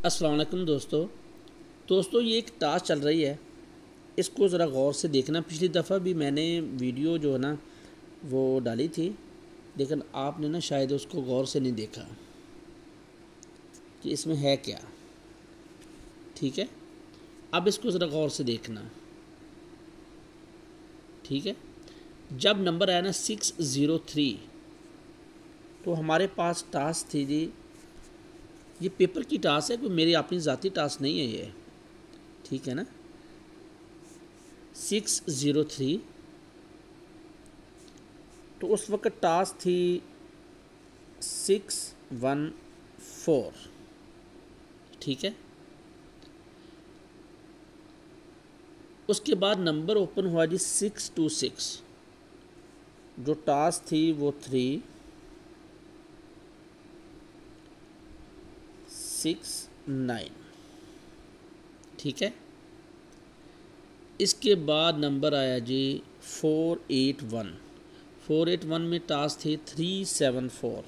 अस्सलाम वालेकुम दोस्तों ये एक टास्क चल रही है, इसको ज़रा गौर से देखना। पिछली दफ़ा भी मैंने वीडियो जो है ना वो डाली थी, लेकिन आपने ना शायद उसको गौर से नहीं देखा कि इसमें है क्या। ठीक है, अब इसको ज़रा गौर से देखना। ठीक है, जब नंबर आया ना 603, तो हमारे पास टास्क थी जी, ये पेपर की टास्क है, कोई मेरी अपनी ज़ाती टास्क नहीं है ये। ठीक है ना, 603, तो उस वक्त टास्क थी 614। ठीक है, उसके बाद नंबर ओपन हुआ जी 626, जो टास्क थी वो 369। ठीक है, इसके बाद नंबर आया जी 481। 481 में टास्क थी 374।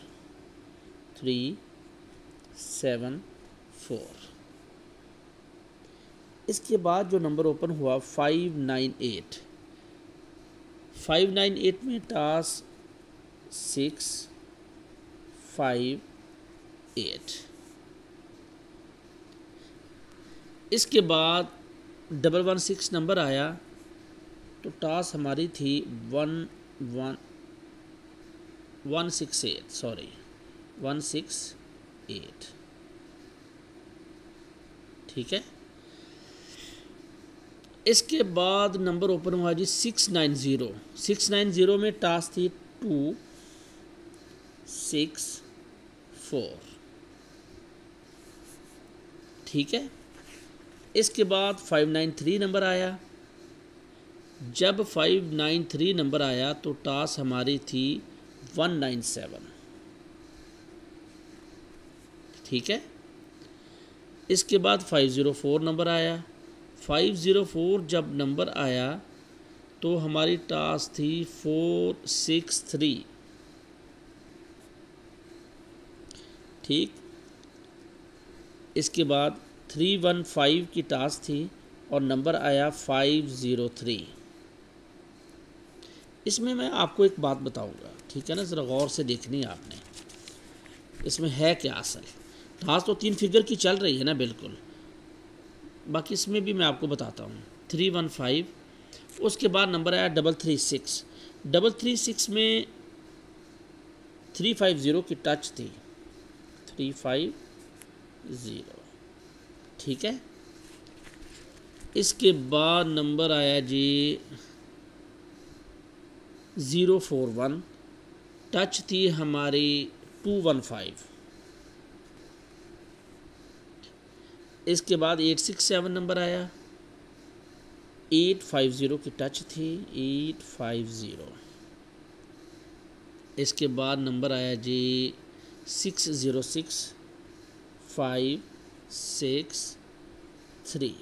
इसके बाद जो नंबर ओपन हुआ 598 में टास्क 658। इसके बाद 116 नंबर आया, तो टास्क हमारी थी 168। ठीक है, इसके बाद नंबर ओपन हुआ जी 690 में टास्क थी 264। ठीक है, इसके बाद 593 नंबर आया। जब 593 नंबर आया तो टास्क हमारी थी 197। ठीक है, इसके बाद 504 नंबर आया। 504 जब नंबर आया तो हमारी टास्क थी 463। ठीक, इसके बाद 315 की टास्क थी और नंबर आया 503। इसमें मैं आपको एक बात बताऊंगा, ठीक है ना, ज़रा गौर से देखनी है आपने, इसमें है क्या असल। टास्क तो 3 फिगर की चल रही है ना, बिल्कुल। बाकी इसमें भी मैं आपको बताता हूँ। 315, उसके बाद नंबर आया 336। 336 में 350 की टच थी, 350। ठीक है, इसके बाद नंबर आया जी 041, टच थी हमारी 215। इसके बाद 867 नंबर आया, 850 की टच थी, 850। इसके बाद नंबर आया जी 606, 563।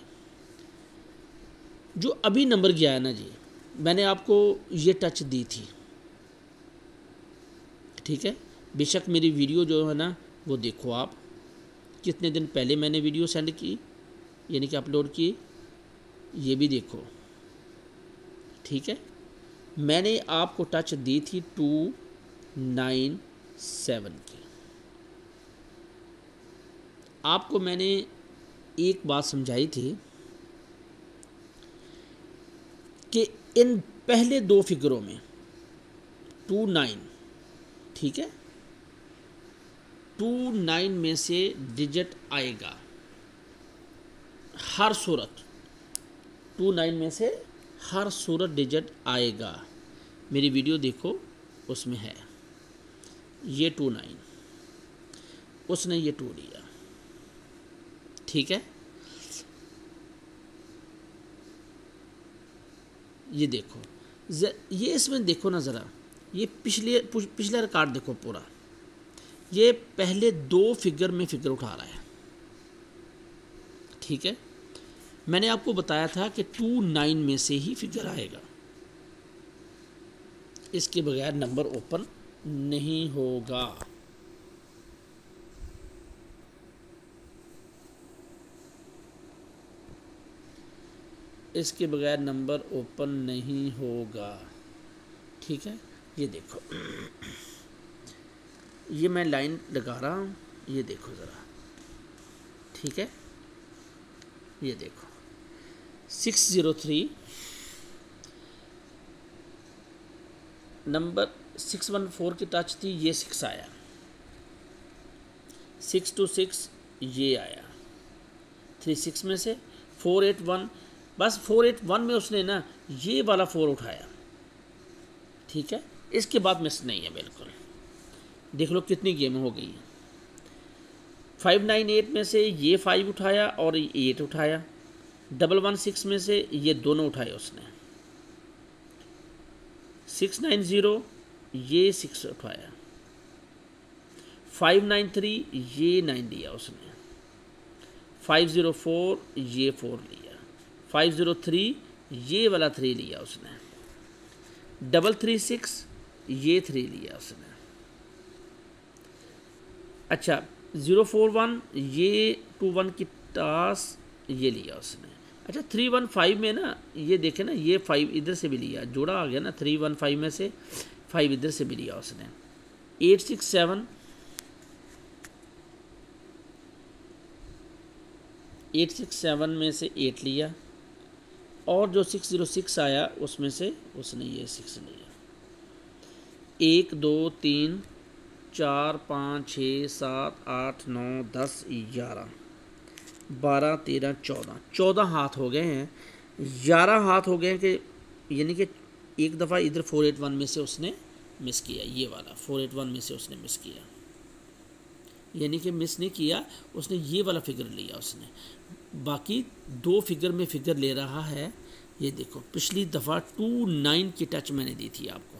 जो अभी नंबर गया है ना जी, मैंने आपको ये टच दी थी। ठीक है, बेशक मेरी वीडियो जो है ना वो देखो आप, कितने दिन पहले मैंने वीडियो सेंड की, यानी कि अपलोड की, ये भी देखो। ठीक है, मैंने आपको टच दी थी 297 की। आपको मैंने एक बात समझाई थी कि इन पहले 2 फिगरों में 29, ठीक है, 29 में से डिजिट आएगा हर सूरत, 29 में से हर सूरत डिजिट आएगा। मेरी वीडियो देखो, उसमें है ये 29, उसने ये 2 लिया। ठीक है, ये देखो, ये इसमें देखो ना ज़रा, ये पिछला रिकॉर्ड देखो पूरा, ये पहले 2 फिगर में फिगर उठा रहा है। ठीक है, मैंने आपको बताया था कि 29 में से ही फिगर आएगा, इसके बगैर नंबर ओपन नहीं होगा। इसके बगैर नंबर ओपन नहीं होगा। ठीक है, ये देखो, ये मैं लाइन लगा रहा हूँ, ये देखो ज़रा। ठीक है, ये देखो 603 नंबर 614 की टच थी, ये 6 आया, 626 ये आया, 36 में से 481, बस 481 में उसने ना ये वाला 4 उठाया। ठीक है, इसके बाद मिस नहीं है बिल्कुल। देख लो कितनी गेम हो गई है। 598 में से ये 5 उठाया और 8 उठाया। 116 में से ये दोनों उठाए उसने। 690 ये 6 उठाया। 593 ये 9 लिया उसने। 504 ये 4 लिया। 503 ये वाला 3 लिया उसने। 336 ये 3 लिया उसने। अच्छा 041 ये 21 की टास ये लिया उसने। अच्छा 315 में ना ये देखे ना, ये 5 इधर से भी लिया, जोड़ा आ गया ना, 315 में से 5 इधर से भी लिया उसने। 867 में से 8 लिया और जो 606 आया उसमें से उसने ये 6 लिया। 1 2 3 4 5 6 7 8 9 10 11 12 13 14 हाथ हो गए हैं। 11 हाथ हो गए हैं कि यानी कि एक दफ़ा इधर 481 में से उसने मिस किया, ये वाला 481 में से उसने मिस किया, यानी कि मिस नहीं किया उसने, ये वाला फिगर लिया उसने। बाकी 2 फिगर में फिगर ले रहा है। ये देखो पिछली दफ़ा 29 की टच मैंने दी थी आपको,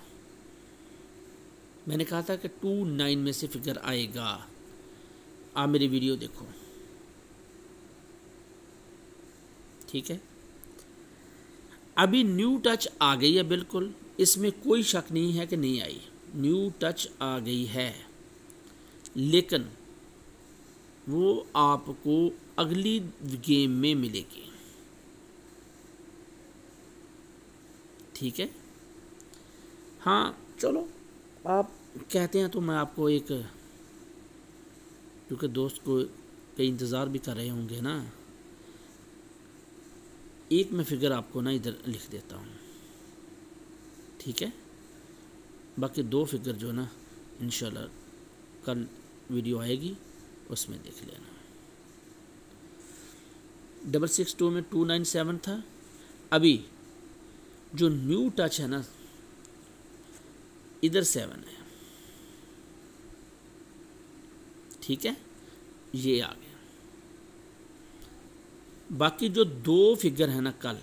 मैंने कहा था कि 29 में से फिगर आएगा। आप मेरी वीडियो देखो। ठीक है, अभी न्यू टच आ गई है, बिल्कुल इसमें कोई शक नहीं है कि नहीं आई, न्यू टच आ गई है, लेकिन वो आपको अगली गेम में मिलेगी। ठीक है, हाँ चलो आप कहते हैं तो मैं आपको एक, क्योंकि दोस्त को कई इंतज़ार भी कर रहे होंगे ना, एक मैं फिगर आपको ना इधर लिख देता हूँ। ठीक है, बाकी 2 फिगर जो ना इंशाल्लाह कल वीडियो आएगी उसमें देख लेना। 662 में 297 था। अभी जो न्यू टच है ना इधर 7 है। ठीक है, ये आ गया। बाकी जो 2 फिगर है ना कल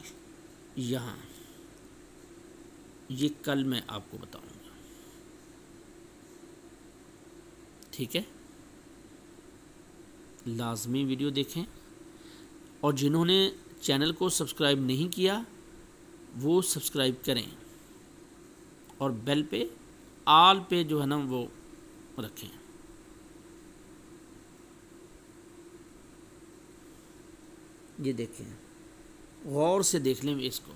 यहाँ, ये कल मैं आपको बताऊंगा। ठीक है, लाजमी वीडियो देखें और जिन्होंने चैनल को सब्सक्राइब नहीं किया वो सब्सक्राइब करें और बेल पे आल पे जो है ना वो रखें। ये देखें, गौर से देख लें इसको,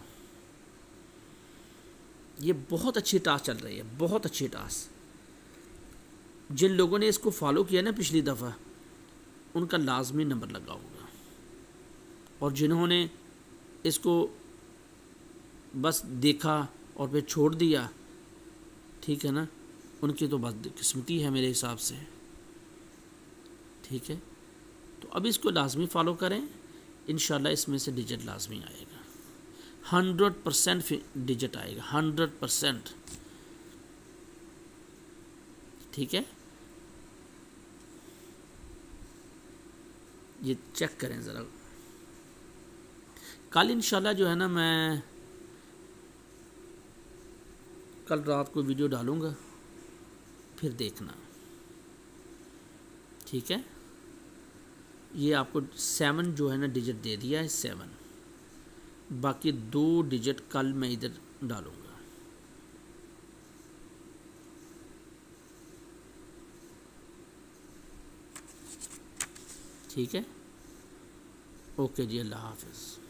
ये बहुत अच्छी टास्क चल रही है, बहुत अच्छी टास्क। जिन लोगों ने इसको फॉलो किया ना पिछली दफ़ा, उनका लाजमी नंबर लगा होगा, और जिन्होंने इसको बस देखा और फिर छोड़ दिया, ठीक है ना, उनकी तो बदकिस्मती है मेरे हिसाब से। ठीक है, तो अब इसको लाजमी फ़ॉलो करें, इंशाल्लाह इसमें से डिजिट लाजमी आएगा, 100% डिजिट आएगा, 100%। ठीक है, ये चेक करें ज़रा। कल इंशाल्लाह जो है ना मैं कल रात को वीडियो डालूँगा, फिर देखना। ठीक है, ये आपको 7 जो है ना डिजिट दे दिया है, 7, बाकी 2 डिजिट कल मैं इधर डालूँगा। ठीक है, ओके जी, अल्लाह हाफ़िज़।